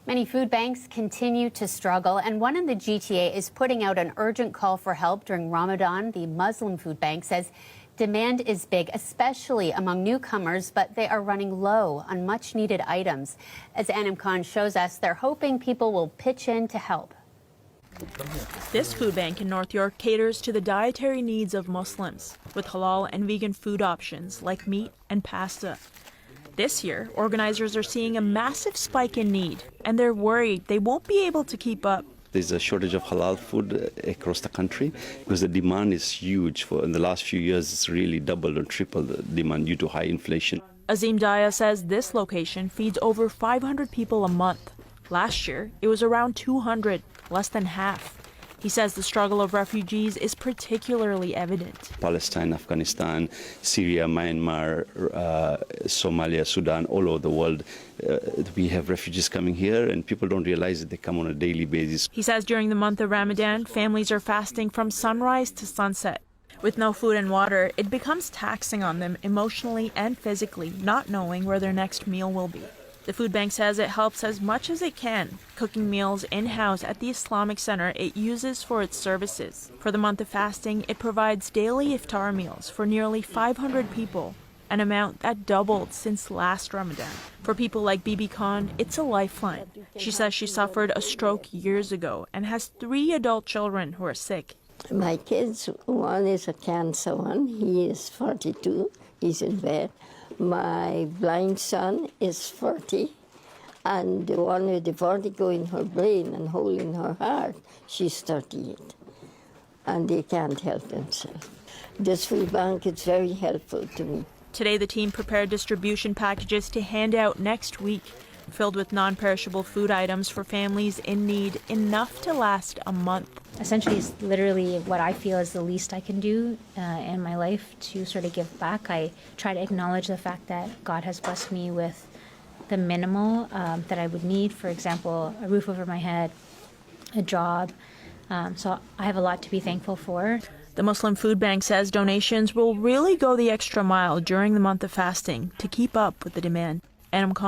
Many food banks continue to struggle, and one in the GTA is putting out an urgent call for help during Ramadan. The Muslim food bank says demand is big, especially among newcomers, but they are running low on much-needed items. As Anam Khan shows us, they're hoping people will pitch in to help. This food bank in North York caters to the dietary needs of Muslims, with halal and vegan food options like meat and pasta. This year, organizers are seeing a massive spike in need, and they're worried they won't be able to keep up. There's a shortage of halal food across the country because the demand is huge. In the last few years, it's really doubled or tripled the demand due to high inflation. Azim Daya says this location feeds over 500 people a month. Last year, it was around 200, less than half. He says the struggle of refugees is particularly evident. Palestine, Afghanistan, Syria, Myanmar, Somalia, Sudan, all over the world, we have refugees coming here, and people don't realize that they come on a daily basis. He says during the month of Ramadan, families are fasting from sunrise to sunset. With no food and water, it becomes taxing on them emotionally and physically, not knowing where their next meal will be. The food bank says it helps as much as it can, cooking meals in-house at the Islamic Center it uses for its services. For the month of fasting, it provides daily iftar meals for nearly 500 people, an amount that doubled since last Ramadan. For people like Bibi Khan, it's a lifeline. She says she suffered a stroke years ago and has 3 adult children who are sick. My kids, one is a cancer one, he is 42, he's in bed. My blind son is 40, and the one with the vertigo in her brain and hole in her heart, she's 38, and they can't help themselves. This food bank is very helpful to me. Today, the team prepared distribution packages to hand out next week, filled with non-perishable food items for families in need, enough to last a month. Essentially, it's literally what I feel is the least I can do in my life to sort of give back. I try to acknowledge the fact that God has blessed me with the minimal that I would need. For example, a roof over my head, a job. So I have a lot to be thankful for. The Muslim Food Bank says donations will really go the extra mile during the month of fasting to keep up with the demand. Anam Khan